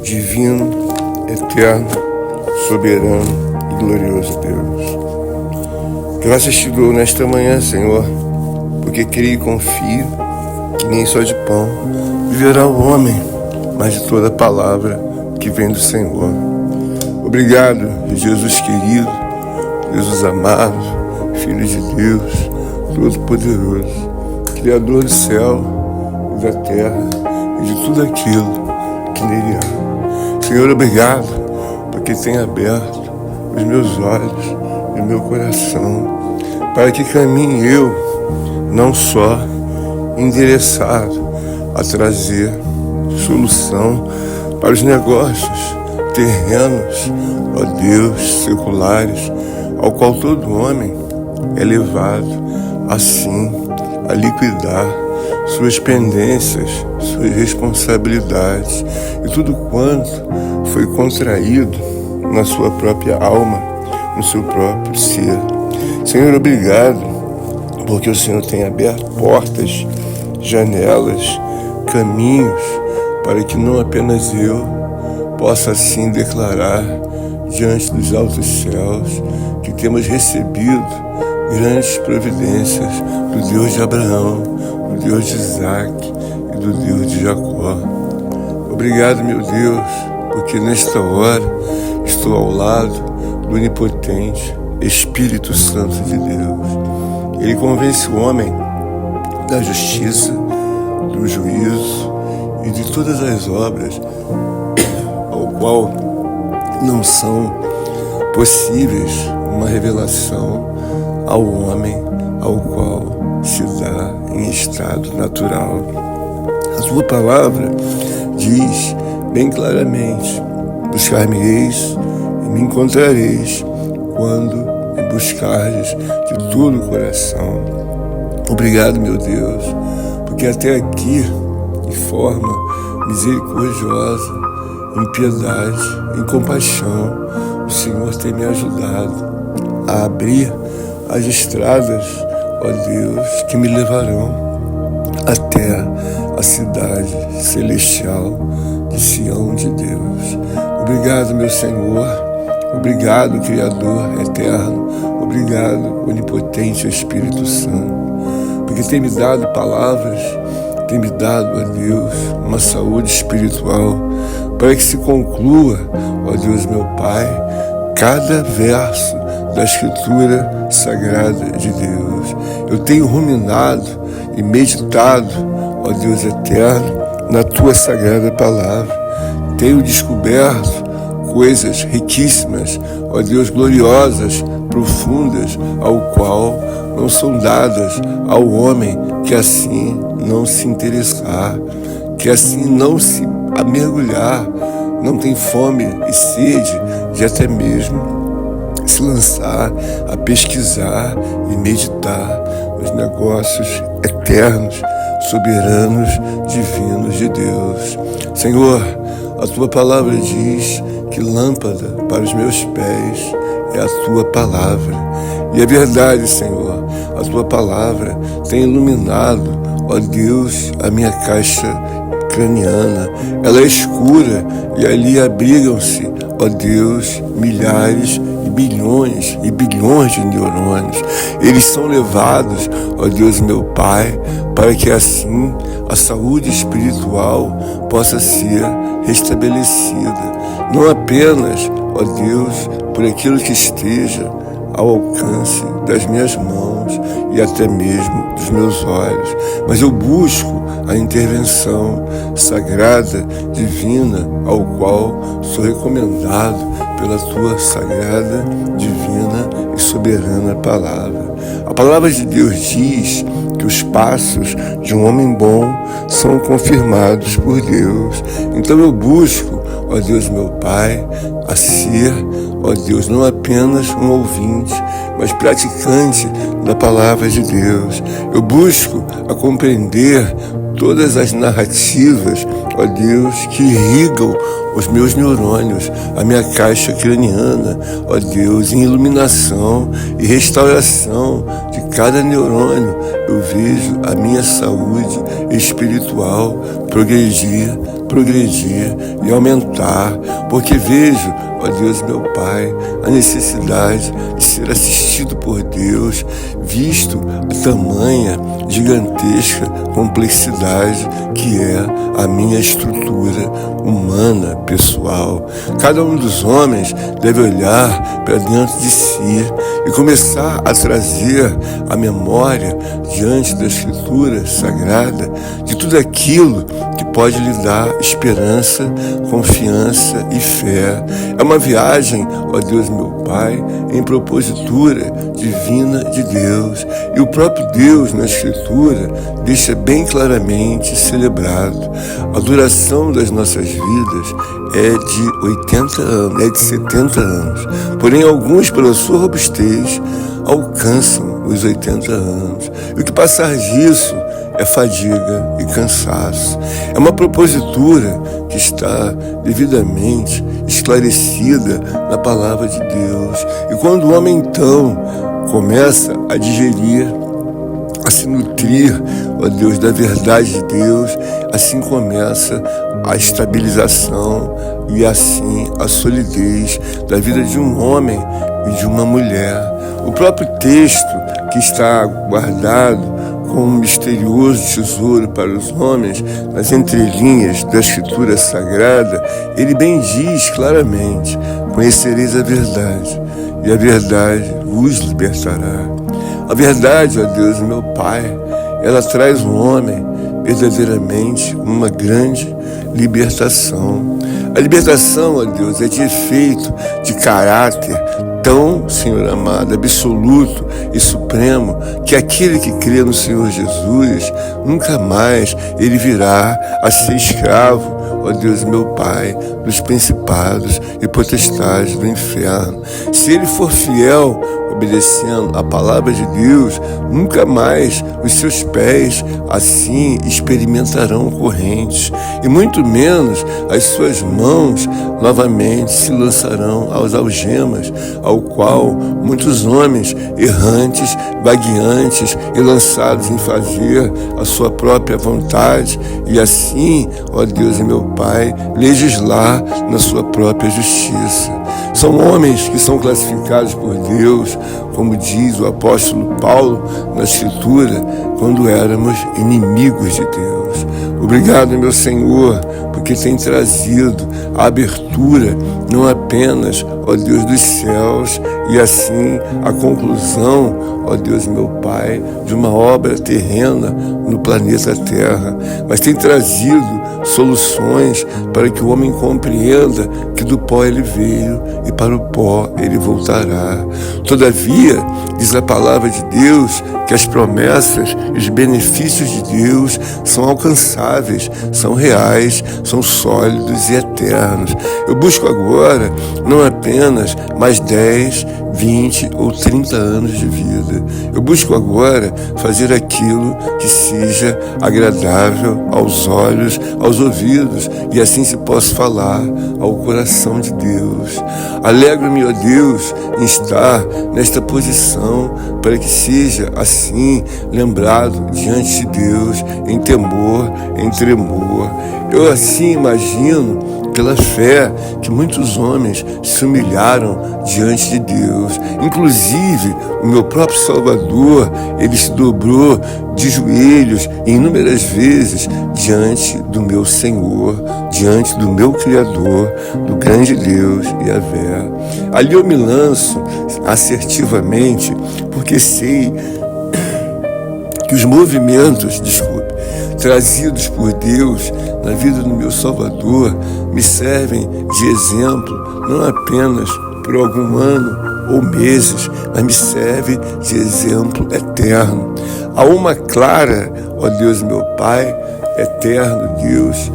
divino, eterno, soberano e glorioso Deus. Graças te dou nesta manhã, Senhor, porque creio e confio que nem só de pão viverá o homem, mas de toda palavra que vem do Senhor. Obrigado, Jesus querido, Jesus amado, Filho de Deus, Todo-Poderoso, Criador do céu e da terra e de tudo aquilo que nele há. Senhor, obrigado, porque tem aberto os meus olhos e o meu coração para que caminhe eu, não só endereçado a trazer solução para os negócios terrenos, ó Deus, seculares, ao qual todo homem é levado, assim, a liquidar suas pendências, suas responsabilidades e tudo quanto foi contraído na sua própria alma, no seu próprio ser. Senhor, obrigado, porque o Senhor tem aberto portas, janelas, caminhos, para que não apenas eu possa assim declarar diante dos altos céus que temos recebido grandes providências do Deus de Abraão, do Deus de Isaac e do Deus de Jacó. Obrigado, meu Deus, porque nesta hora estou ao lado do onipotente Espírito Santo de Deus. Ele convence o homem da justiça, do juízo e de todas as obras ao qual não são possíveis uma revelação ao homem ao qual se dá em estado natural. A sua palavra diz bem claramente: buscar-me-eis e me encontrareis quando me buscardes de todo o coração. Obrigado, meu Deus, porque até aqui, de forma misericordiosa, em piedade, em compaixão, o Senhor tem me ajudado a abrir as estradas, ó Deus, que me levarão até a cidade celestial de Sião de Deus. Obrigado, meu Senhor. Obrigado, Criador eterno. Obrigado, onipotente Espírito Santo, porque tem me dado palavras, tem me dado, ó Deus, uma saúde espiritual, para que se conclua, ó Deus meu Pai, cada verso da Escritura Sagrada de Deus. Eu tenho ruminado e meditado, ó Deus eterno, na Tua Sagrada Palavra. Tenho descoberto coisas riquíssimas, ó Deus, gloriosas, profundas, ao qual não são dadas ao homem que assim não se interessar, que assim não se mergulhar, não tem fome e sede de até mesmo se lançar a pesquisar e meditar nos negócios eternos, soberanos, divinos de Deus. Senhor, a Tua palavra diz que lâmpada para os meus pés é a Tua palavra. E é verdade, Senhor, a Tua palavra tem iluminado, ó Deus, a minha caixa craniana. Ela é escura e ali abrigam-se, ó Deus, milhares e bilhões de neurônios. Eles são levados, ó Deus meu Pai, para que assim a saúde espiritual possa ser restabelecida. Não apenas, ó Deus, por aquilo que esteja ao alcance das minhas mãos e até mesmo dos meus olhos, mas eu busco a intervenção sagrada, divina, ao qual sou recomendado pela Tua sagrada, divina e soberana palavra. A palavra de Deus diz que os passos de um homem bom são confirmados por Deus. Então eu busco, ó Deus meu Pai, a ser, ó Deus, não apenas um ouvinte, mas praticante da palavra de Deus. Eu busco a compreender todas as narrativas, ó Deus, que irrigam os meus neurônios, a minha caixa craniana, ó Deus, em iluminação e restauração de cada neurônio. Eu vejo a minha saúde espiritual progredir e aumentar, porque vejo, ó Deus meu Pai, a necessidade de ser assistido por Deus, visto a tamanha, gigantesca complexidade que é a minha estrutura humana, pessoal. Cada um dos homens deve olhar para dentro de si e começar a trazer a memória diante da Escritura Sagrada de tudo aquilo que pode lhe dar esperança, confiança e fé. É uma viagem, ó Deus meu Pai, em propositura divina de Deus. E o próprio Deus, na Escritura, deixa bem claramente celebrado. A duração das nossas vidas é de 80 anos, é de 70 anos. Porém, alguns, pela sua robustez, alcançam os 80 anos. E o que passar disso é fadiga e cansaço. É uma propositura que está devidamente esclarecida na palavra de Deus. E quando o homem, então, começa a digerir, a se nutrir, ó Deus, da verdade de Deus, assim começa a estabilização e assim a solidez da vida de um homem e de uma mulher. O próprio texto que está guardado como um misterioso tesouro para os homens, nas entrelinhas da Escritura Sagrada, ele bem diz claramente: conhecereis a verdade, e a verdade vos libertará. A verdade, ó Deus, meu Pai, ela traz o homem verdadeiramente uma grande libertação. A libertação, ó Deus, é de efeito, de caráter tão, Senhor amado, absoluto e supremo, que aquele que crê no Senhor Jesus, nunca mais ele virá a ser escravo, ó Deus meu Pai, dos principados e potestades do inferno. Se ele for fiel, obedecendo a palavra de Deus, nunca mais os seus pés assim experimentarão correntes, e muito menos as suas mãos novamente se lançarão às algemas, ao qual muitos homens errantes, vagueantes e lançados em fazer a sua própria vontade, e assim, ó Deus e meu Pai, legislar na sua própria justiça. São homens que são classificados por Deus, como diz o apóstolo Paulo na Escritura, quando éramos inimigos de Deus. Obrigado, meu Senhor, porque tem trazido a abertura, não apenas, ó Deus dos céus, e assim a conclusão, ó Deus meu Pai, de uma obra terrena no planeta Terra, mas tem trazido soluções para que o homem compreenda que do pó ele veio e para o pó ele voltará. Todavia, diz a palavra de Deus que as promessas e os benefícios de Deus são alcançáveis, são reais, são sólidos e eternos. Eu busco agora não apenas mais 10, 20 ou 30 anos de vida. Eu busco agora fazer aquilo que seja agradável aos olhos, aos ouvidos, e assim se possa falar ao coração de Deus. Alegro-me, ó Deus, em estar nesta posição, para que seja assim lembrado diante de Deus, em temor, em tremor. Eu assim imagino, pela fé, que muitos homens se humilharam diante de Deus. Inclusive, o meu próprio Salvador, ele se dobrou de joelhos inúmeras vezes diante do meu Senhor, diante do meu Criador, do grande Deus Yahvé. Ali eu me lanço assertivamente, porque sei que os movimentos, trazidos por Deus na vida do meu Salvador me servem de exemplo, não apenas por algum ano ou meses, mas me serve de exemplo eterno. Há uma clara, ó Deus meu Pai, eterno Deus,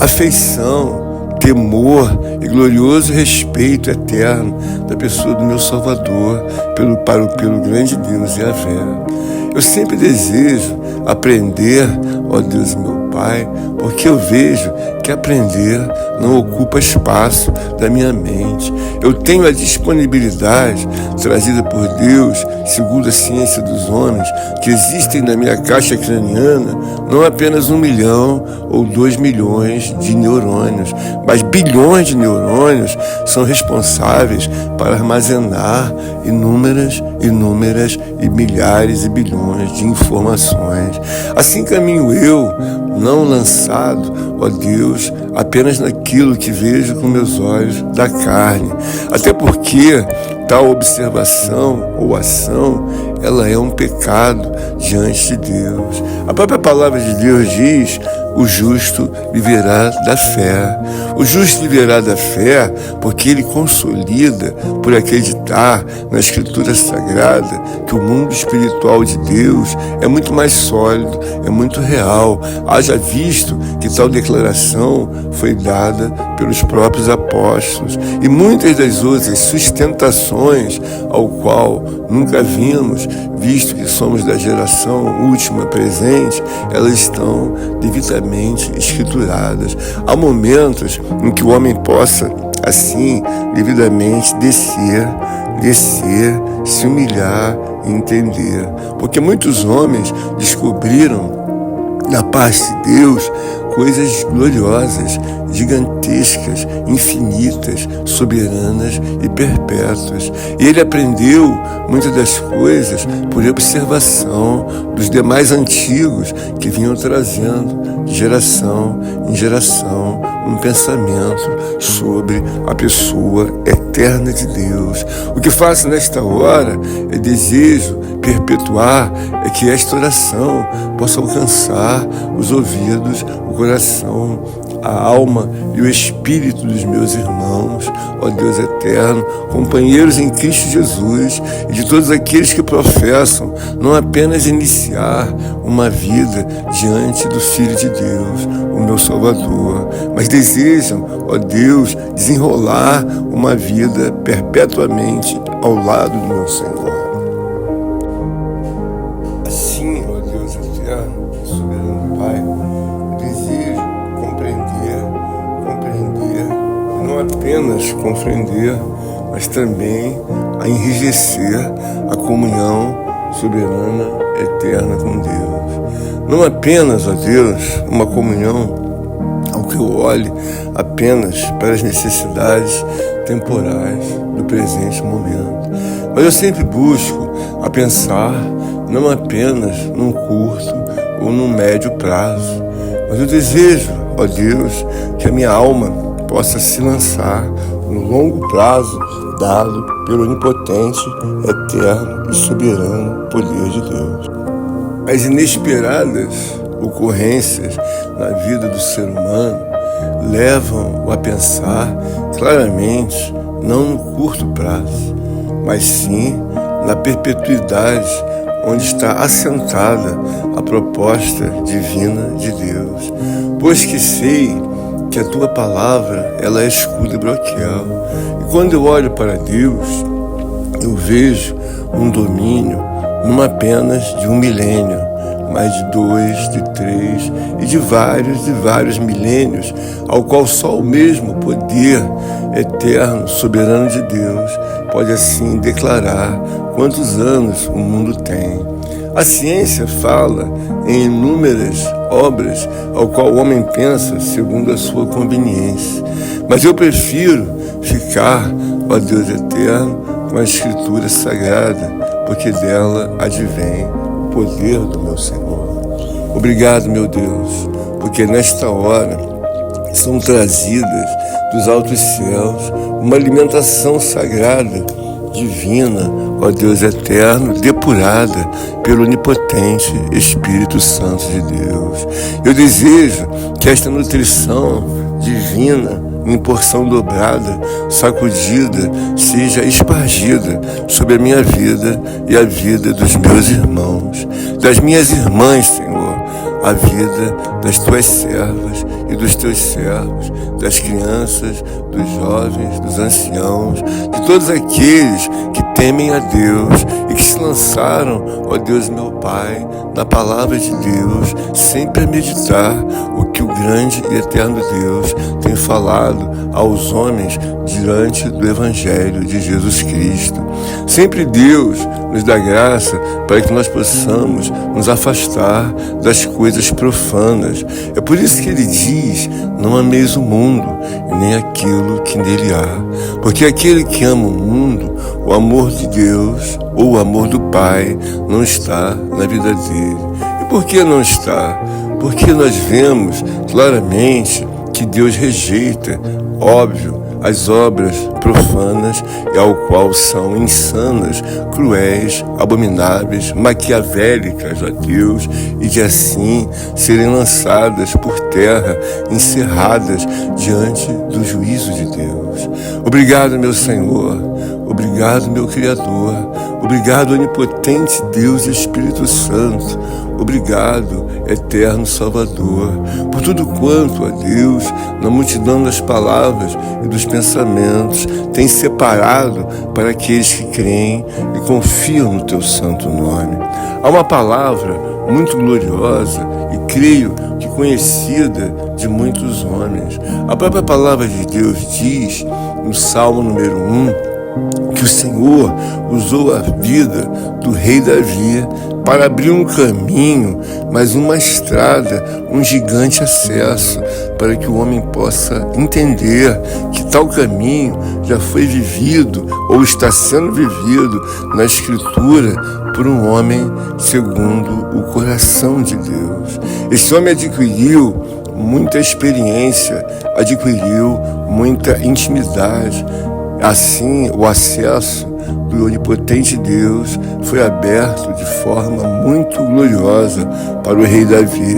afeição, temor e glorioso respeito eterno da pessoa do meu Salvador pelo grande Deus Yahvé. Eu sempre desejo aprender, ó Deus meu Pai, porque eu vejo que aprender não ocupa espaço da minha mente. Eu tenho a disponibilidade trazida por Deus, segundo a ciência dos homens, que existem na minha caixa craniana não apenas 1 milhão ou 2 milhões de neurônios, mas bilhões de neurônios são responsáveis para armazenar inúmeras e milhares e bilhões de informações. Assim caminho eu, não lançado, ó Deus, apenas naquilo que vejo com meus olhos da carne. Até porque tal observação ou ação, ela é um pecado diante de Deus. A própria palavra de Deus diz: o justo viverá da fé. O justo viverá da fé porque ele consolida por acreditar na Escritura Sagrada que o mundo espiritual de Deus é muito mais sólido, é muito real. Haja visto que tal declaração foi dada pelos próprios apóstolos. E muitas das outras sustentações ao qual nunca vimos, visto que somos da geração última presente, elas estão devidamente escrituradas. Há momentos em que o homem possa, assim, devidamente descer, se humilhar e entender. Porque muitos homens descobriram da parte de Deus coisas gloriosas, gigantescas, infinitas, soberanas e perpétuas. E ele aprendeu muitas das coisas por observação dos demais antigos que vinham trazendo de geração em geração um pensamento sobre a pessoa eterna de Deus. O que faço nesta hora é desejo perpetuar é que esta oração possa alcançar os ouvidos, o coração, a alma e o espírito dos meus irmãos, ó Deus eterno, companheiros em Cristo Jesus, e de todos aqueles que professam não apenas iniciar uma vida diante do Filho de Deus, o meu Salvador, mas desejam, ó Deus, desenrolar uma vida perpetuamente ao lado do meu Senhor. Assim, ó Deus eterno, soberano Pai, eu desejo compreender, e não apenas compreender, mas também a enrijecer a comunhão soberana, eterna com Deus. Não apenas, ó Deus, uma comunhão ao que eu olhe apenas para as necessidades temporais do presente momento, mas eu sempre busco a pensar não apenas num curto ou num médio prazo, mas eu desejo, ó Deus, que a minha alma possa se lançar no longo prazo dado pelo onipotente, eterno e soberano poder de Deus. As inesperadas ocorrências na vida do ser humano levam-o a pensar claramente não no curto prazo, mas sim na perpetuidade onde está assentada a proposta divina de Deus. Pois que sei que a tua palavra, ela é escudo e broquel. E quando eu olho para Deus, eu vejo um domínio não apenas de 1 milênio, mas de 2, de 3 e de vários milênios, ao qual só o mesmo poder eterno, soberano de Deus pode assim declarar quantos anos o mundo tem. A ciência fala em inúmeras obras ao qual o homem pensa segundo a sua conveniência. Mas eu prefiro ficar, ó Deus eterno, com a Escritura Sagrada, porque dela advém o poder do meu Senhor. Obrigado, meu Deus, porque nesta hora são trazidas dos altos céus uma alimentação sagrada, divina, ó Deus eterno, depurada pelo onipotente Espírito Santo de Deus. Eu desejo que esta nutrição divina, em porção dobrada, sacudida, seja espargida sobre a minha vida e a vida dos meus irmãos, das minhas irmãs, Senhor, a vida das tuas servas e dos teus servos, das crianças, dos jovens, dos anciãos, de todos aqueles que temem a Deus e que se lançaram, ó Deus meu Pai, na palavra de Deus, sempre a meditar o que o grande e eterno Deus tem falado aos homens diante do Evangelho de Jesus Cristo. Sempre Deus nos dá graça para que nós possamos nos afastar das coisas profanas. É por isso que ele diz: não ameis o mundo e nem aquilo que nele há. Porque aquele que ama o mundo, o amor de Deus ou o amor do Pai não está na vida dele. E por que não está? Porque nós vemos claramente que Deus rejeita, óbvio, as obras profanas e ao qual são insanas, cruéis, abomináveis, maquiavélicas a Deus, e de assim serem lançadas por terra, encerradas diante do juízo de Deus. Obrigado, meu Senhor. Obrigado, meu Criador. Obrigado, onipotente Deus e Espírito Santo. Obrigado, eterno Salvador, por tudo quanto, ó Deus, na multidão das palavras e dos pensamentos, tem separado para aqueles que creem e confiam no teu santo nome. Há uma palavra muito gloriosa e creio que conhecida de muitos homens. A própria palavra de Deus diz, no Salmo número 1, que o Senhor usou a vida do rei Davi para abrir um caminho, mas uma estrada, um gigante acesso, para que o homem possa entender que tal caminho já foi vivido ou está sendo vivido na Escritura por um homem segundo o coração de Deus. Esse homem adquiriu muita experiência, adquiriu muita intimidade. Assim, o acesso do onipotente Deus foi aberto de forma muito gloriosa para o rei Davi.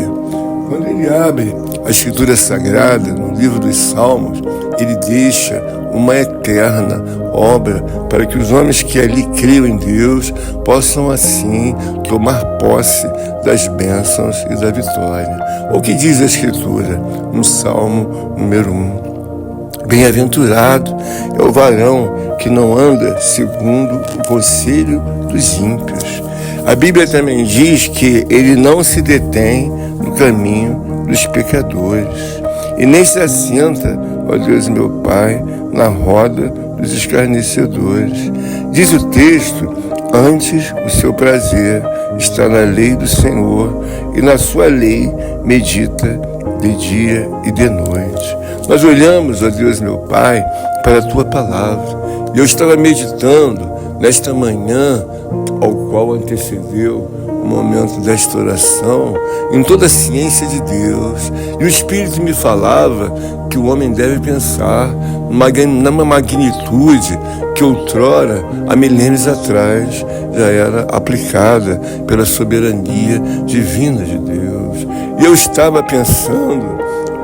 Quando ele abre a Escritura Sagrada, no livro dos Salmos, ele deixa uma eterna obra para que os homens que ali criam em Deus possam assim tomar posse das bênçãos e da vitória. O que diz a Escritura no Salmo número 1? Bem-aventurado é o varão que não anda segundo o conselho dos ímpios. A Bíblia também diz que ele não se detém no caminho dos pecadores e nem se assenta, ó Deus meu Pai, na roda dos escarnecedores. Diz o texto: antes o seu prazer está na lei do Senhor, e na sua lei medita de dia e de noite. Nós olhamos, ó Deus meu Pai, para a Tua Palavra. E eu estava meditando nesta manhã, ao qual antecedeu o momento desta oração, em toda a ciência de Deus. E o Espírito me falava que o homem deve pensar numa magnitude que outrora, há milênios atrás, já era aplicada pela soberania divina de Deus. E eu estava pensando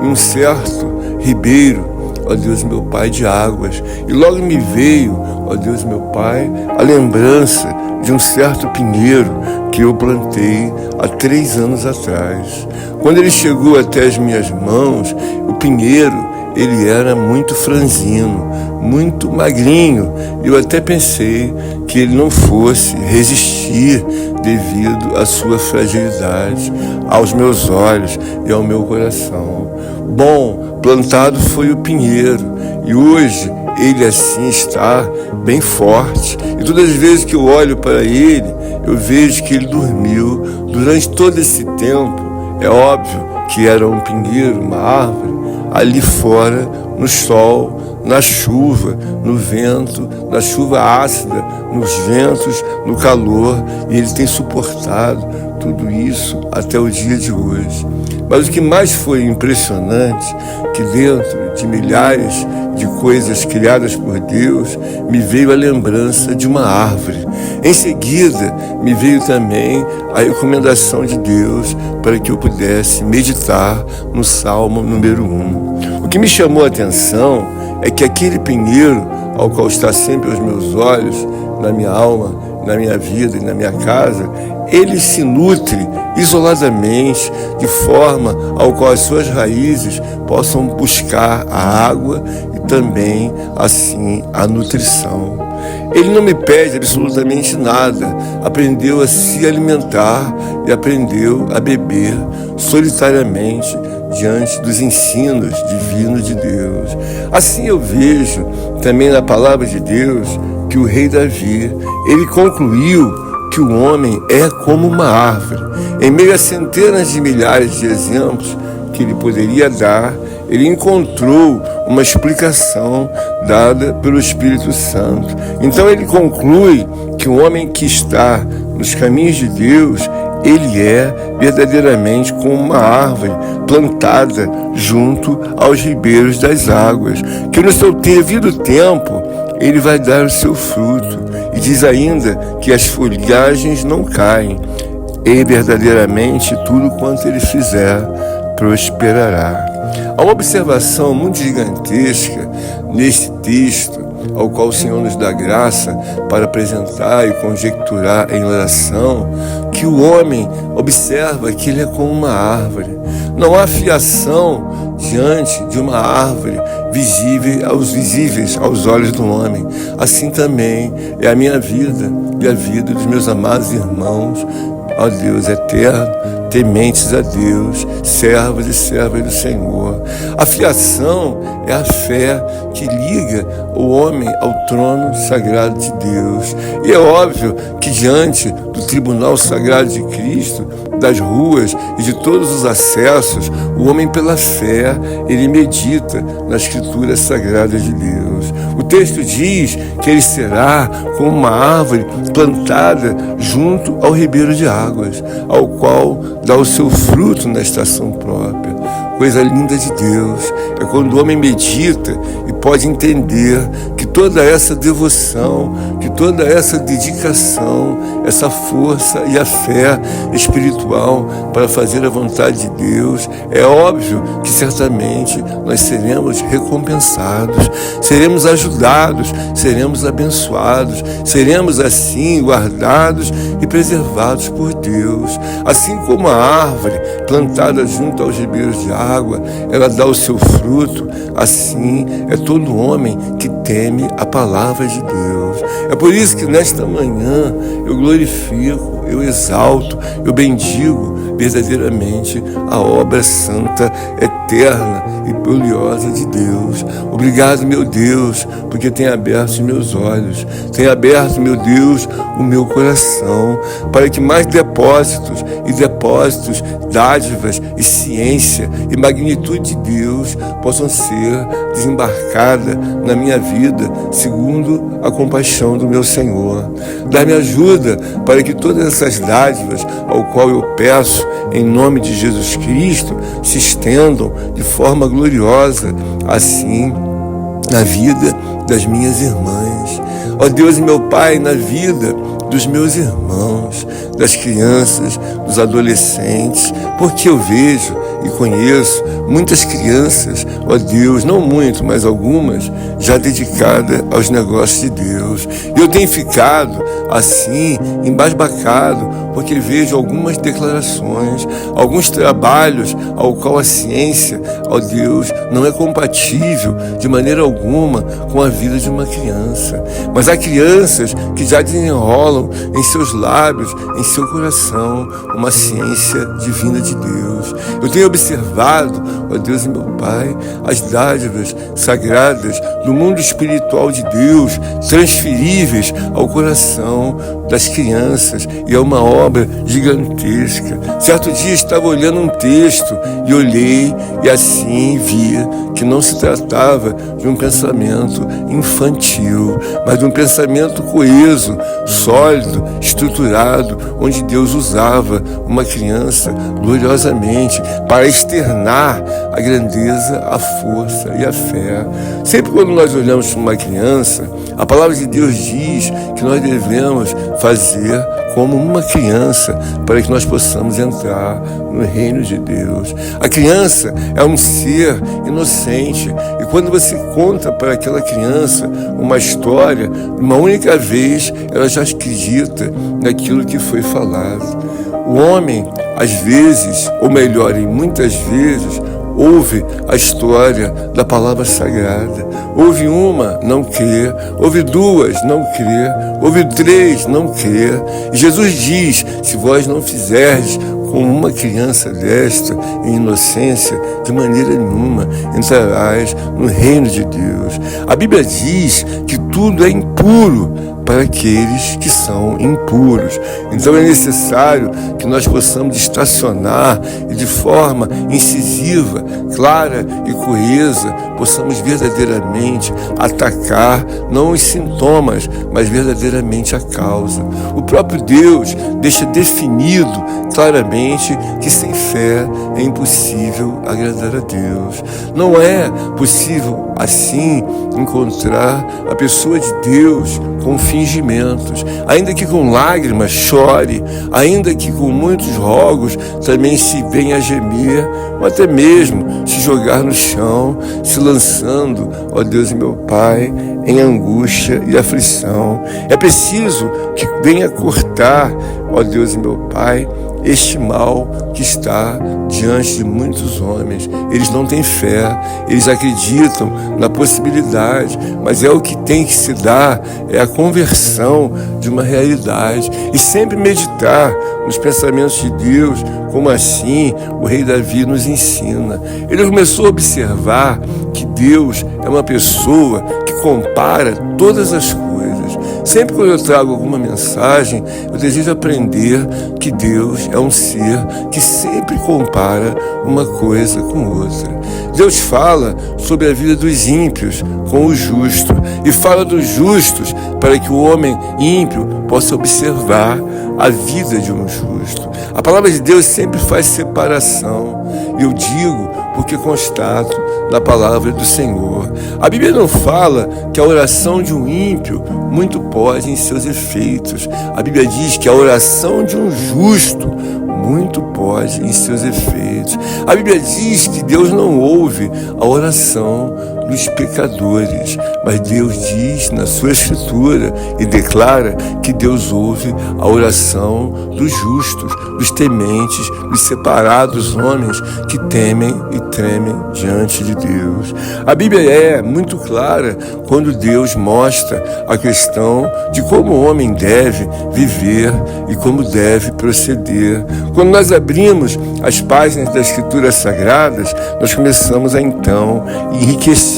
em um certo ribeiro, ó Deus meu Pai, de águas. E logo me veio, ó Deus meu Pai, a lembrança de um certo pinheiro que eu plantei há 3 anos atrás. Quando ele chegou até as minhas mãos, o pinheiro, ele era muito franzino, muito magrinho. Eu até pensei que ele não fosse resistir devido à sua fragilidade, aos meus olhos e ao meu coração. Bom, plantado foi o pinheiro e hoje ele assim está bem forte. E todas as vezes que eu olho para ele, eu vejo que ele dormiu durante todo esse tempo. É óbvio que era um pinheiro, uma árvore, ali fora, no sol, na chuva, no vento, na chuva ácida, nos ventos, no calor, e ele tem suportado tudo isso até o dia de hoje. Mas o que mais foi impressionante, que dentro de milhares de coisas criadas por Deus, me veio a lembrança de uma árvore. Em seguida, me veio também a recomendação de Deus para que eu pudesse meditar no Salmo número 1. O que me chamou a atenção é que aquele pinheiro, ao qual está sempre aos meus olhos, na minha alma, na minha vida e na minha casa, ele se nutre isoladamente, de forma ao qual as suas raízes possam buscar a água e também, assim, a nutrição. Ele não me pede absolutamente nada, aprendeu a se alimentar e aprendeu a beber solitariamente diante dos ensinos divinos de Deus. Assim eu vejo também na palavra de Deus que o rei Davi, ele concluiu que o homem é como uma árvore. Em meio a centenas de milhares de exemplos que ele poderia dar, ele encontrou uma explicação dada pelo Espírito Santo. Então ele conclui que o homem que está nos caminhos de Deus, ele é verdadeiramente como uma árvore plantada junto aos ribeiros das águas, que no seu devido tempo ele vai dar o seu fruto. E diz ainda que as folhagens não caem, e verdadeiramente tudo quanto ele fizer prosperará. Há uma observação muito gigantesca nesse texto, ao qual o Senhor nos dá graça para apresentar e conjecturar em oração, que o homem observa que ele é como uma árvore. Não há fiação diante de uma árvore visíveis aos olhos do homem. Assim também é a minha vida e a vida dos meus amados irmãos, ó Deus eterno, tementes a Deus, servos e servas do Senhor. A fiação é a fé que liga o homem ao trono sagrado de Deus. E é óbvio que diante do tribunal sagrado de Cristo, das ruas e de todos os acessos, o homem pela fé, ele medita na Escritura sagrada de Deus. O texto diz que ele será como uma árvore plantada junto ao ribeiro de águas, ao qual dá o seu fruto na estação própria. Coisa linda de Deus é quando o homem medita e pode entender que toda essa devoção, que toda essa dedicação, essa força e a fé espiritual para fazer a vontade de Deus, é óbvio que certamente nós seremos recompensados, seremos ajudados, seremos abençoados, seremos assim guardados e preservados por Deus. Assim como a árvore plantada junto aos ribeiros de água, ela dá o seu fruto, assim é todo homem que teme a palavra de Deus. É por isso que nesta manhã eu glorifico, eu exalto, eu bendigo verdadeiramente a obra santa, eterna e gloriosa de Deus. Obrigado, meu Deus, porque tem aberto os meus olhos, tem aberto, meu Deus, o meu coração, para que mais depósitos, dádivas e ciência e magnitude de Deus possam ser desembarcadas na minha vida, segundo a compaixão do meu Senhor. Dá-me ajuda para que todas essas dádivas, ao qual eu peço em nome de Jesus Cristo, se estendam de forma gloriosa, assim, na vida das minhas irmãs. Ó Deus e meu Pai, na vida dos meus irmãos, das crianças, dos adolescentes, porque eu vejo e conheço muitas crianças, ó Deus, não muito, mas algumas, já dedicadas aos negócios de Deus. E eu tenho ficado assim, embasbacado, porque vejo algumas declarações, alguns trabalhos ao qual a ciência, ó Deus, não é compatível de maneira alguma com a vida de uma criança. Mas há crianças que já desenrolam em seus lábios, em seu coração, uma ciência divina de Deus. Eu tenho observado, ó Deus e meu Pai, as dádivas sagradas do mundo espiritual de Deus, transferíveis ao coração das crianças, e é uma obra gigantesca. Certo dia estava olhando um texto e olhei e assim vi que não se tratava de um pensamento infantil, mas de um pensamento coeso, sólido, estruturado, onde Deus usava uma criança gloriosamente para externar a grandeza, a força e a fé. Sempre quando nós olhamos para uma criança, a palavra de Deus diz que nós devemos fazer como uma criança para que nós possamos entrar no reino de Deus. A criança é um ser inocente, e quando você conta para aquela criança uma história, uma única vez ela já acredita naquilo que foi falado. O homem, às vezes, ou melhor, em muitas vezes, ouve a história da palavra sagrada. Ouve uma, não crê. Ouve duas, não crê. Ouve três, não crê. E Jesus diz: se vós não fizerdes como uma criança desta, em inocência, de maneira nenhuma entrarás no reino de Deus. A Bíblia diz que tudo é impuro para aqueles que são impuros. Então é necessário que nós possamos estacionar e de forma incisiva, clara e coesa, possamos verdadeiramente atacar não os sintomas, mas verdadeiramente a causa. O próprio Deus deixa definido claramente que sem fé é impossível agradar a Deus. Não é possível assim encontrar a pessoa de Deus com fingimentos, ainda que com lágrimas chore, ainda que com muitos rogos também se venha a gemer, ou até mesmo se jogar no chão, se lançando, ó Deus e meu Pai, em angústia e aflição. É preciso que venha cortar, ó Deus e meu Pai, este mal que está diante de muitos homens. Eles não têm fé, eles acreditam na possibilidade, mas é o que tem que se dar, é a conversão de uma realidade. E sempre meditar nos pensamentos de Deus, como assim o rei Davi nos ensina. Ele começou a observar que Deus é uma pessoa que compara todas as coisas. Sempre que eu trago alguma mensagem, eu desejo aprender que Deus é um ser que sempre compara uma coisa com outra. Deus fala sobre a vida dos ímpios com o justo e fala dos justos para que o homem ímpio possa observar a vida de um justo. A palavra de Deus sempre faz separação. Eu digo porque constato na palavra do Senhor. A Bíblia não fala que a oração de um ímpio muito pode em seus efeitos. A Bíblia diz que a oração de um justo muito pode em seus efeitos. A Bíblia diz que Deus não ouve a oração dos pecadores, mas Deus diz na sua Escritura e declara que Deus ouve a oração dos justos, dos tementes, dos separados homens que temem e tremem diante de Deus. A Bíblia é muito clara quando Deus mostra a questão de como o homem deve viver e como deve proceder. Quando nós abrimos as páginas das Escrituras Sagradas, nós começamos a então enriquecer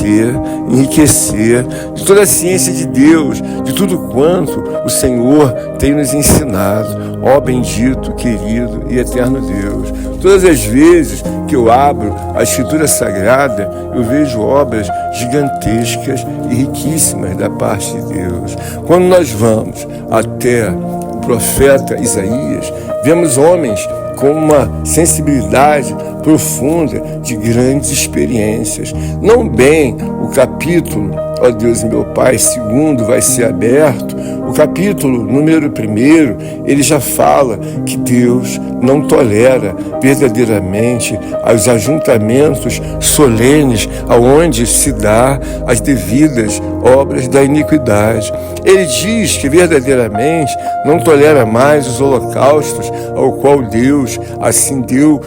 de toda a ciência de Deus, de tudo quanto o Senhor tem nos ensinado. Ó bendito, querido e eterno Deus. Todas as vezes que eu abro a Escritura Sagrada, eu vejo obras gigantescas e riquíssimas da parte de Deus. Quando nós vamos até o profeta Isaías, vemos homens com uma sensibilidade profunda de grandes experiências. Não bem o capítulo, ó Deus e meu Pai, segundo vai ser aberto, o capítulo número 1, ele já fala que Deus não tolera verdadeiramente os ajuntamentos solenes aonde se dá as devidas obras da iniquidade. Ele diz que verdadeiramente não tolera mais os holocaustos ao qual Deus assim deu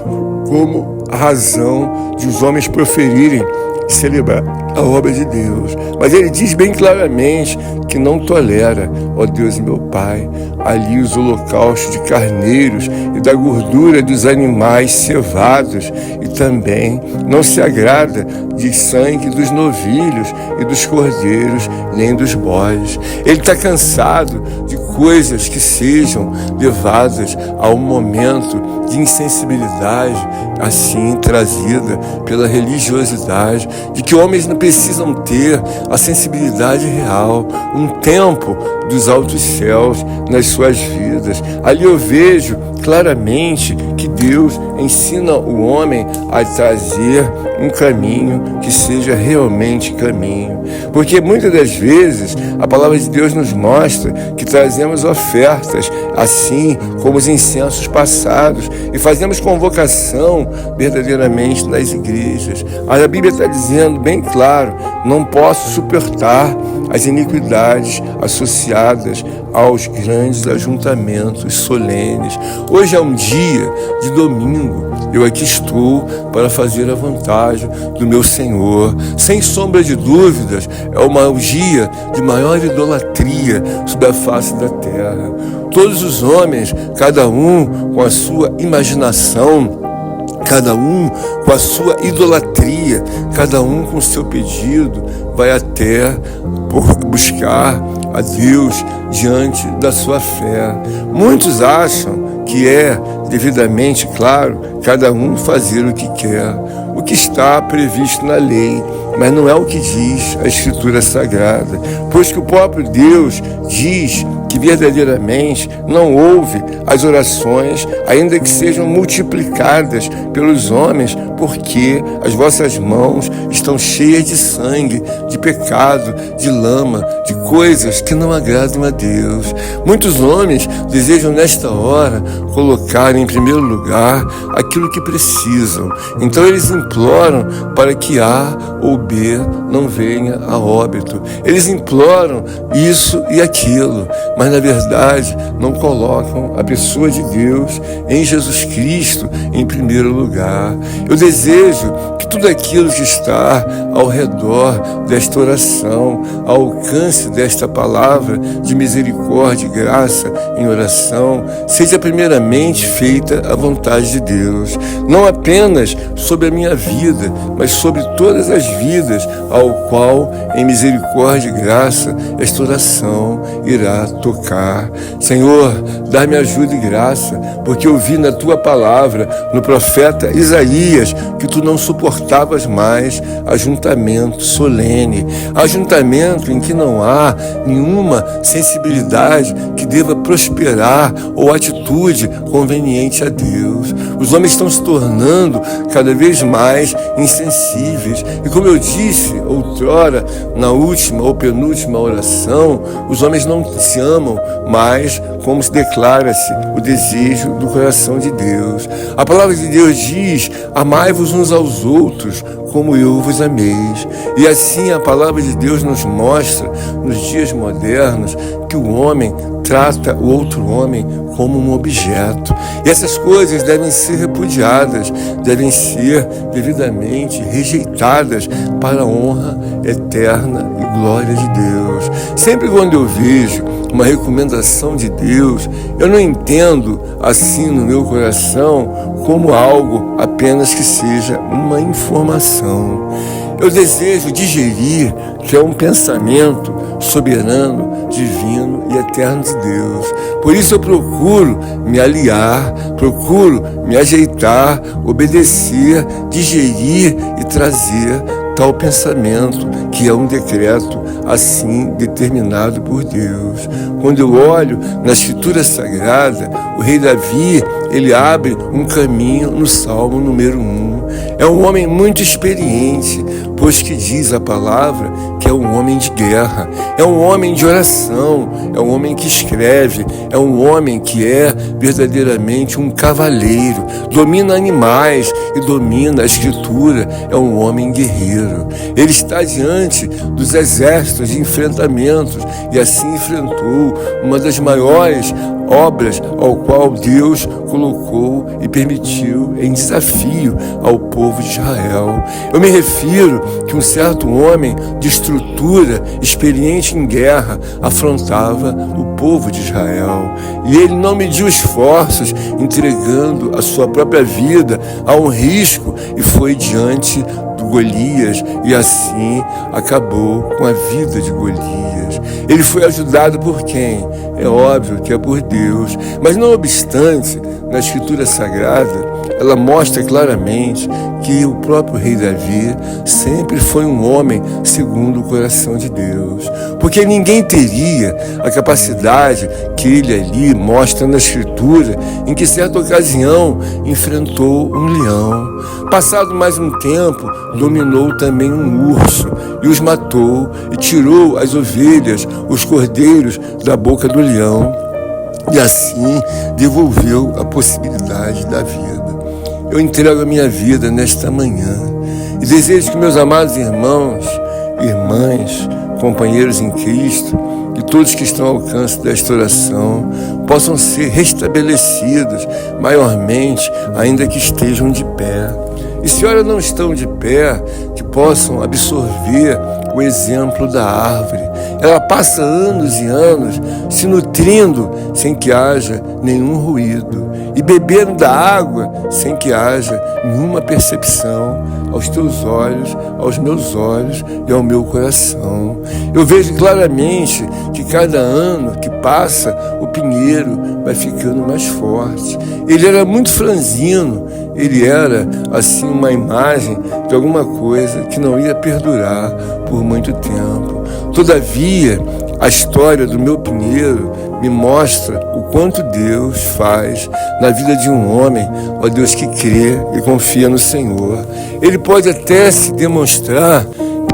como a razão de os homens proferirem e celebrar a obra de Deus. Mas ele diz bem claramente que não tolera, ó Deus e meu Pai, ali os holocaustos de carneiros e da gordura dos animais cevados, e também não se agrada de sangue dos novilhos e dos cordeiros, nem dos bodes. Ele está cansado de coisas que sejam levadas a um momento de insensibilidade, assim trazida pela religiosidade, de que homens não precisam ter a sensibilidade real, um tempo dos altos céus nas suas vidas. Ali eu vejo claramente que Deus ensina o homem a trazer um caminho que seja realmente caminho. Porque muitas das vezes a palavra de Deus nos mostra que trazemos ofertas, assim como os incensos passados, e fazemos convocação verdadeiramente nas igrejas. A Bíblia está dizendo bem claro: não posso suportar as iniquidades associadas aos grandes ajuntamentos solenes. Hoje é um dia de domingo. Eu aqui estou para fazer a vontade do meu Senhor. Sem sombra de dúvidas, é um dia de maior idolatria sobre a face da terra. Todos os homens, cada um com a sua imaginação, cada um com a sua idolatria, cada um com o seu pedido, vai até por buscar a Deus diante da sua fé. Muitos acham que é devidamente, claro, cada um fazer o que quer, o que está previsto na lei, mas não é o que diz a Escritura Sagrada, pois que o próprio Deus diz que verdadeiramente não ouve as orações, ainda que sejam multiplicadas pelos homens, porque as vossas mãos estão cheias de sangue, de pecado, de lama, de coisas que não agradam a Deus. Muitos homens desejam nesta hora colocar em primeiro lugar aquilo que precisam. Então eles imploram para que A ou B não venha a óbito. Eles imploram isso e aquilo, mas na verdade não colocam a pessoa de Deus em Jesus Cristo em primeiro lugar. Eu desejo que tudo aquilo que está ao redor desta oração, ao alcance desta palavra de misericórdia e graça em oração, seja primeiramente feita a vontade de Deus, não apenas sobre a minha vida, mas sobre todas as vidas ao qual em misericórdia e graça esta oração irá tocar. Senhor, dá-me ajuda e graça, porque eu vi na tua palavra, no profeta Isaías, que tu não suportavas mais ajuntamento solene, ajuntamento em que não há nenhuma sensibilidade que deva prosperar ou atitude conveniente a Deus. Os homens estão se tornando cada vez mais insensíveis, e como eu disse outrora, na última ou penúltima oração, os homens não se amam mais como se declara-se o desejo do coração de Deus. A palavra de Deus diz: amai-vos uns aos outros como eu vos ameis. E assim a palavra de Deus nos mostra, nos dias modernos, que o homem trata o outro homem como um objeto. E essas coisas devem ser repudiadas, devem ser devidamente rejeitadas para a honra eterna e glória de Deus. Sempre quando eu vejo uma recomendação de Deus, eu não entendo assim no meu coração como algo apenas que seja uma informação. Eu desejo digerir que é um pensamento soberano, divino e eterno de Deus. Por isso eu procuro me aliar, procuro me ajeitar, obedecer, digerir e trazer tal pensamento, que é um decreto assim determinado por Deus. Quando eu olho na Escritura Sagrada, o rei Davi, ele abre um caminho no Salmo número 1. É um homem muito experiente, pois que diz a palavra que é um homem de guerra, é um homem de oração, é um homem que escreve, é um homem que é verdadeiramente um cavaleiro, domina animais e domina a Escritura, é um homem guerreiro. Ele está diante dos exércitos de enfrentamentos e assim enfrentou uma das maiores obras ao qual Deus colocou e permitiu em desafio ao povo de Israel. Eu me refiro que um certo homem de estrutura, experiente em guerra, afrontava o povo de Israel. E ele não mediu esforços, entregando a sua própria vida a um risco, e foi diante do Golias, e assim acabou com a vida de Golias. Ele foi ajudado por quem? É óbvio que é por Deus, mas não obstante, na Escritura Sagrada, ela mostra claramente que o próprio rei Davi sempre foi um homem segundo o coração de Deus, porque ninguém teria a capacidade que ele ali mostra na Escritura, em que certa ocasião enfrentou um leão. Passado mais um tempo, dominou também um urso e os matou, e tirou as ovelhas, os cordeiros da boca do leão, e assim devolveu a possibilidade da vida. Eu entrego a minha vida nesta manhã e desejo que meus amados irmãos, irmãs, companheiros em Cristo, que todos que estão ao alcance desta oração possam ser restabelecidos maiormente, ainda que estejam de pé. E se ora não estão de pé, que possam absorver o exemplo da árvore. Ela passa anos e anos se nutrindo sem que haja nenhum ruído e bebendo da água sem que haja nenhuma percepção aos teus olhos, aos meus olhos e ao meu coração. Eu vejo claramente que cada ano que passa, o pinheiro vai ficando mais forte. Ele era muito franzino, ele era assim uma imagem de alguma coisa que não ia perdurar por muito tempo. Todavia, a história do meu pinheiro me mostra o quanto Deus faz na vida de um homem, ó Deus, que crê e confia no Senhor. Ele pode até se demonstrar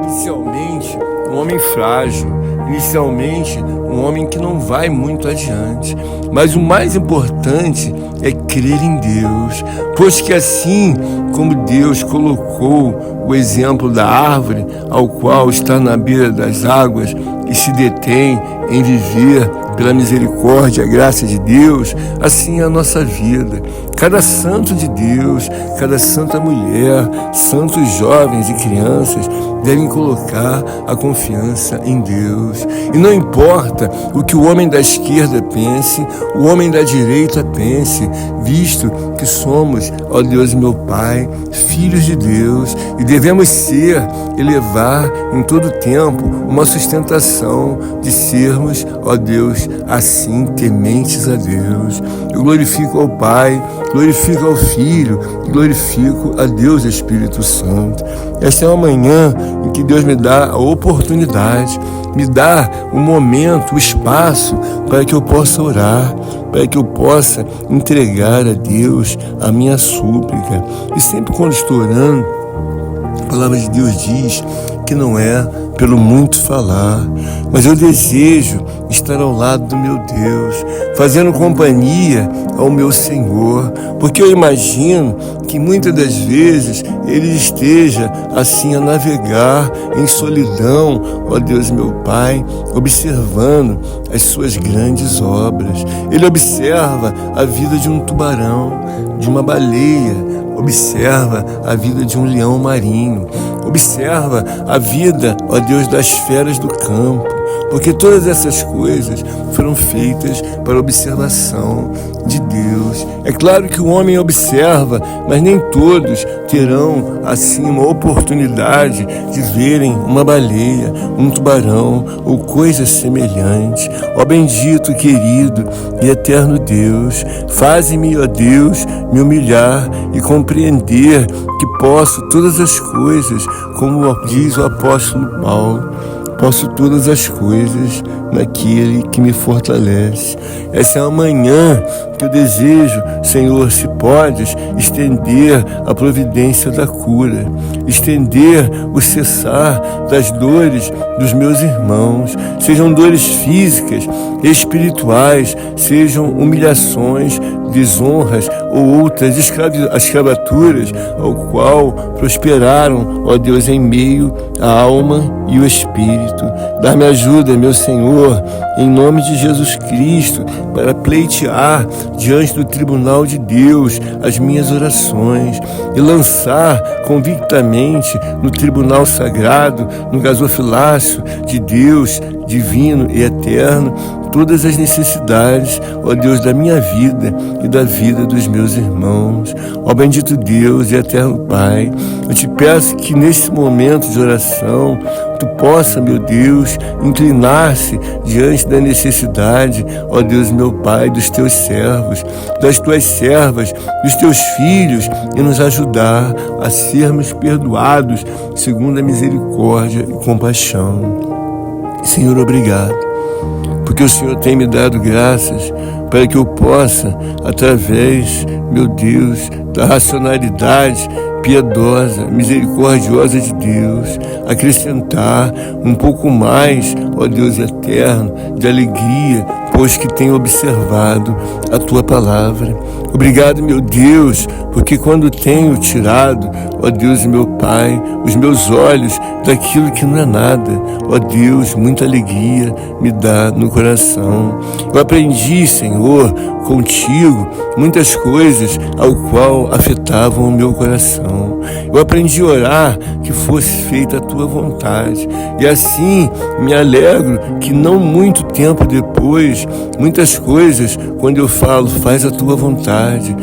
inicialmente um homem frágil, inicialmente um homem que não vai muito adiante, mas o mais importante é crer em Deus, pois que assim como Deus colocou o exemplo da árvore, ao qual está na beira das águas e se detém em viver pela misericórdia e a graça de Deus, assim é a nossa vida. Cada santo de Deus, cada santa mulher, santos jovens e crianças devem colocar a confiança em Deus. E não importa o que o homem da esquerda pense, o homem da direita pense, visto que somos, ó Deus meu Pai, filhos de Deus, e devemos ser e levar em todo tempo uma sustentação de sermos, ó Deus, assim tementes a Deus. Eu glorifico ao Pai, glorifico ao Filho, glorifico a Deus Espírito Santo. Esta é uma manhã em que Deus me dá a oportunidade, me dá o momento, o espaço para que eu possa orar, para que eu possa entregar a Deus a minha súplica. E sempre quando estou orando, a palavra de Deus diz que não é pelo muito falar, mas eu desejo estar ao lado do meu Deus, fazendo companhia ao meu Senhor, porque eu imagino que muitas das vezes Ele esteja assim a navegar em solidão, ó Deus meu Pai, observando as suas grandes obras. Ele observa a vida de um tubarão, de uma baleia, observa a vida de um leão marinho, observa a vida, ó Deus, das feras do campo, porque todas essas coisas foram feitas para observação de Deus. É claro que o homem observa, mas nem todos terão assim uma oportunidade de verem uma baleia, um tubarão ou coisa semelhante. Ó bendito, querido e eterno Deus, faze-me, ó Deus, me humilhar e compreender que posso todas as coisas, como diz o apóstolo Paulo. Posso todas as coisas naquele que me fortalece. Essa é a manhã que eu desejo, Senhor, se podes, estender a providência da cura, estender o cessar das dores dos meus irmãos, sejam dores físicas, espirituais, sejam humilhações, desonras ou outras escravaturas, ao qual prosperaram, ó Deus, em meio à alma e o espírito. Dá-me ajuda, meu Senhor, em nome de Jesus Cristo, para pleitear diante do tribunal de Deus as minhas orações e lançar convictamente no tribunal sagrado, no gasofilácio de Deus divino e eterno, todas as necessidades, ó Deus, da minha vida e da vida dos meus irmãos. Ó bendito Deus e eterno Pai, eu te peço que nesse momento de oração, tu possa, meu Deus, inclinar-se diante da necessidade, ó Deus, meu Pai, dos teus servos, das tuas servas, dos teus filhos, e nos ajudar a sermos perdoados segundo a misericórdia e compaixão. Senhor, obrigado, porque o Senhor tem me dado graças para que eu possa, através, meu Deus, da racionalidade piedosa, misericordiosa de Deus, acrescentar um pouco mais, ó Deus eterno, de alegria depois que tenho observado a tua palavra. Obrigado, meu Deus, porque quando tenho tirado, ó Deus e meu Pai, os meus olhos daquilo que não é nada, ó Deus, muita alegria me dá no coração. Eu aprendi, Senhor, contigo, muitas coisas ao qual afetavam o meu coração. Eu aprendi a orar que fosse feita a tua vontade. E assim me alegro que não muito tempo depois, muitas coisas, quando eu falo, faz a tua vontade,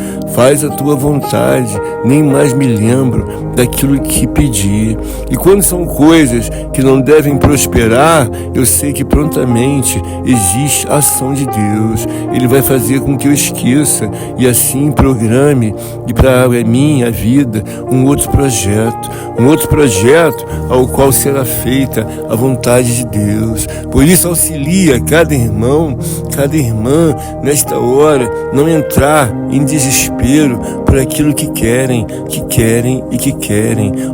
nem mais me lembro daquilo que pedi. E quando são coisas que não devem prosperar, eu sei que prontamente existe a ação de Deus. Ele vai fazer com que eu esqueça e assim programe e para a minha vida um outro projeto ao qual será feita a vontade de Deus. Por isso auxilia cada irmão, cada irmã nesta hora não entrar em desespero por aquilo que querem.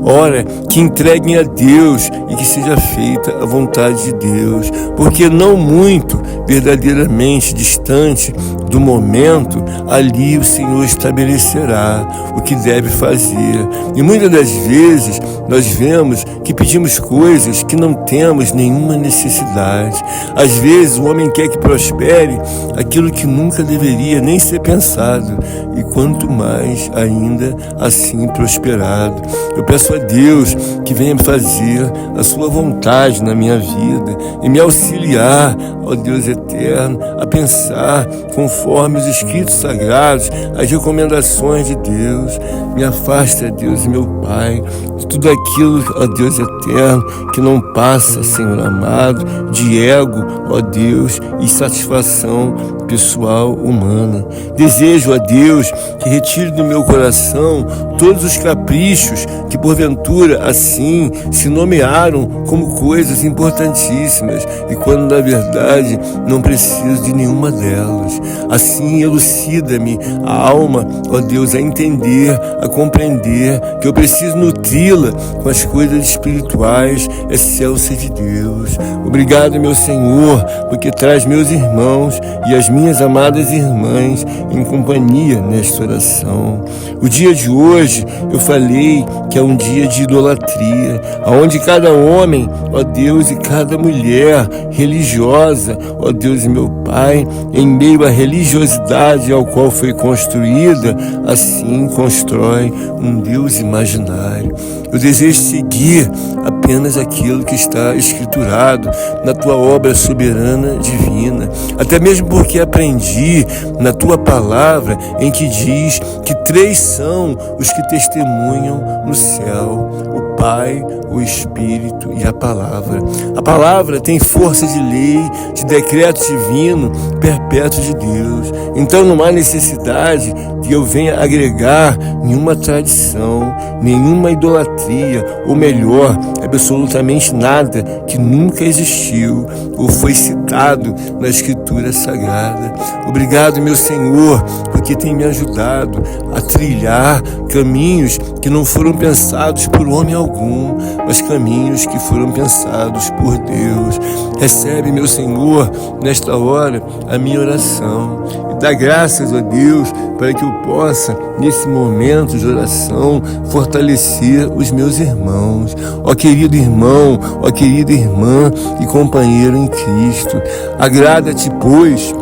Ora, que entreguem a Deus e que seja feita a vontade de Deus, porque não muito verdadeiramente distante do momento, ali o Senhor estabelecerá o que deve fazer. E muitas das vezes nós vemos que pedimos coisas que não temos nenhuma necessidade. Às vezes o homem quer que prospere aquilo que nunca deveria nem ser pensado, e quanto mais ainda assim prosperado. Eu peço a Deus que venha fazer a sua vontade na minha vida e me auxiliar, ó Deus eterno, a pensar conforme os escritos sagrados, as recomendações de Deus. Me afasta, Deus meu Pai, de tudo aquilo, ó Deus eterno, que não passa, Senhor amado, de ego, ó Deus, e satisfação pessoal humana. Desejo a Deus que retire do meu coração todos os caprichos que porventura assim se nomearam como coisas importantíssimas e quando na verdade não preciso de nenhuma delas. Assim elucida-me a alma, ó Deus, a entender, a compreender que eu preciso nutri-la com as coisas espirituais excelsas de Deus. Obrigado, meu Senhor, porque traz meus irmãos e as minhas amadas irmãs em companhia nesta oração. O dia de hoje eu falei que é um dia de idolatria, onde cada homem, ó Deus, e cada mulher religiosa, ó Deus e meu Pai, em meio à religiosidade ao qual foi construída, assim constrói um Deus imaginário. Eu desejo seguir apenas aquilo que está escriturado na tua obra soberana divina, até mesmo porque aprendi na tua palavra em que diz que 3 são os que testemunham no céu: o Pai, o Espírito e a Palavra. A Palavra tem força de lei, de decreto divino, perpétuo de Deus. Então não há necessidade que eu venha agregar nenhuma tradição, nenhuma idolatria, ou melhor, absolutamente nada que nunca existiu ou foi citado na Escritura Sagrada. Obrigado, meu Senhor, porque tem me ajudado a trilhar caminhos que não foram pensados por homem algum, mas caminhos que foram pensados por Deus. Recebe, meu Senhor, nesta hora a minha oração e dá graças a Deus para que eu possa, nesse momento de oração, fortalecer os meus irmãos. Ó querido irmão, ó querida irmã e companheiro em Cristo, agrada-te, pois,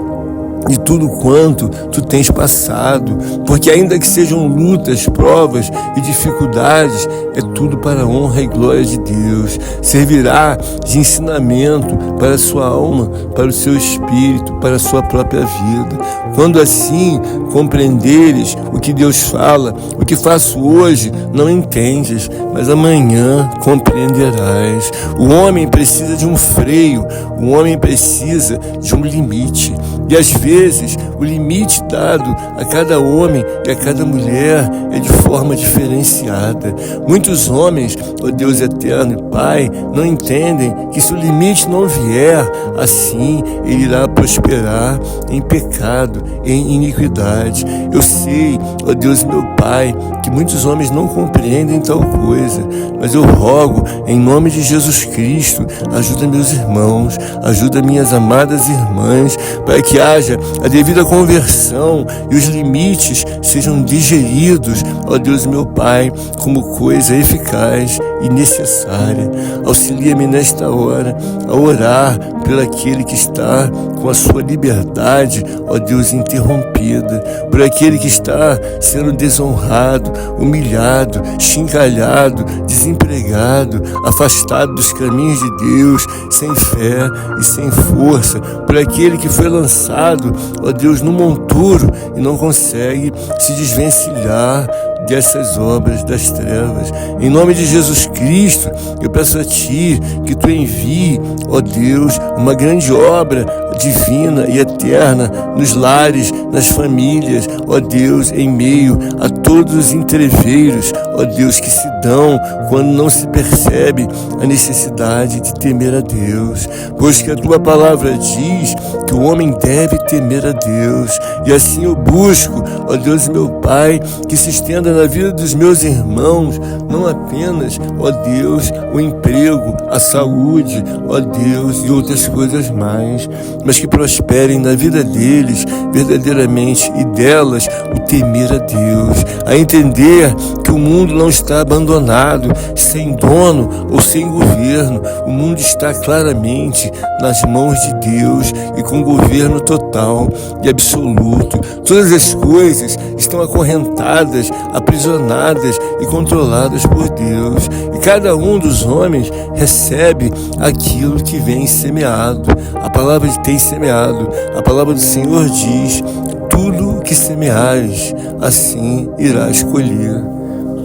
de tudo quanto tu tens passado, porque ainda que sejam lutas, provas e dificuldades, é tudo para a honra e glória de Deus. Servirá de ensinamento para a sua alma, para o seu espírito, para a sua própria vida. Quando assim compreenderes o que Deus fala, o que faço hoje não entendes, mas amanhã compreenderás. O homem precisa de um freio, o homem precisa de um limite. E às vezes o limite dado a cada homem e a cada mulher é de forma diferenciada. Muitos homens, ó Deus eterno e Pai, não entendem que se o limite não vier, assim ele irá prosperar em pecado, em iniquidade. Eu sei, ó Deus meu Pai, que muitos homens não compreendem tal coisa, mas eu rogo, em nome de Jesus Cristo, ajuda meus irmãos, ajuda minhas amadas irmãs, para que haja a devida conversão e os limites sejam digeridos, ó Deus meu Pai, como coisa eficaz e necessária. Auxilia-me nesta hora a orar pelo aquele que está com a sua liberdade, ó Deus, interrompida, por aquele que está sendo desonrado, humilhado, chincalhado, desempregado, afastado dos caminhos de Deus, sem fé e sem força, por aquele que foi lançado, ó Deus, no monturo e não consegue se desvencilhar dessas obras das trevas. Em nome de Jesus Cristo, eu peço a Ti que Tu envie, ó Deus, uma grande obra divina e eterna nos lares, nas famílias, ó Deus, em meio a todos os entreveiros, ó Deus, que se dão quando não se percebe a necessidade de temer a Deus, pois que a Tua palavra diz que o homem deve temer a Deus, e assim eu busco, ó Deus meu Pai, que se estenda na vida dos meus irmãos, não apenas, ó Deus, o emprego, a saúde, ó Deus, e outras coisas mais, mas que prosperem na vida deles verdadeiramente e delas o temer a Deus, a entender que o mundo não está abandonado, sem dono ou sem governo. O mundo está claramente nas mãos de Deus e com governo total e absoluto. Todas as coisas estão acorrentadas, aprisionadas e controladas por Deus. E cada um dos homens recebe aquilo que vem semeado. A palavra tem semeado. A palavra do Senhor diz: tudo que semeares, assim irás colher.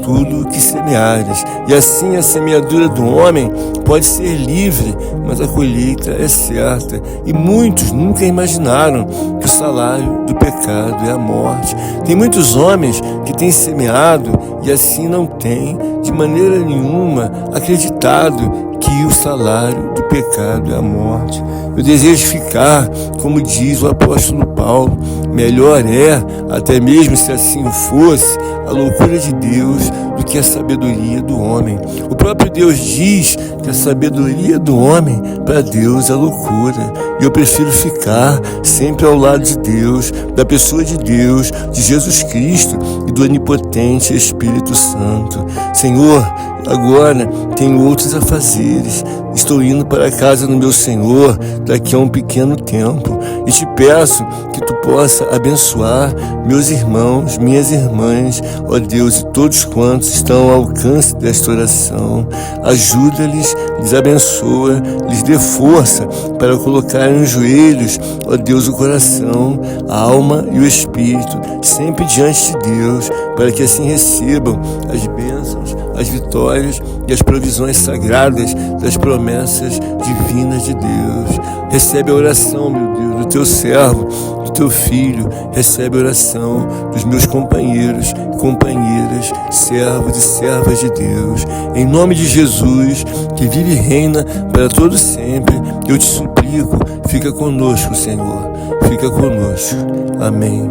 Tudo que semeares. E assim a semeadura do homem pode ser livre, mas a colheita é certa. E muitos nunca imaginaram que o salário do pecado é a morte. Tem muitos homens que têm semeado e assim não têm, de maneira nenhuma, acreditado que o salário do pecado é a morte. Eu desejo ficar, como diz o apóstolo Paulo, melhor é, até mesmo se assim fosse, a loucura de Deus do que a sabedoria do homem. O próprio Deus diz que a sabedoria do homem para Deus é loucura. E eu prefiro ficar sempre ao lado de Deus, da pessoa de Deus, de Jesus Cristo e do onipotente Espírito Santo. Senhor, agora tenho outros afazeres. Estou indo para a casa do meu Senhor daqui a um pequeno tempo e te peço que tu possa abençoar meus irmãos, minhas irmãs, ó Deus, e todos quantos estão ao alcance desta oração. Ajuda-lhes, lhes abençoa, lhes dê força para colocarem os joelhos, ó Deus, o coração, a alma e o espírito sempre diante de Deus, para que assim recebam as bênçãos, as vitórias e as provisões sagradas das promessas divinas de Deus. Recebe a oração, meu Deus, do teu servo, do teu filho. Recebe a oração dos meus companheiros e companheiras, servos e servas de Deus. Em nome de Jesus, que vive e reina para todo sempre, eu te suplico, fica conosco, Senhor. Fica conosco. Amém,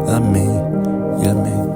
amém e amém.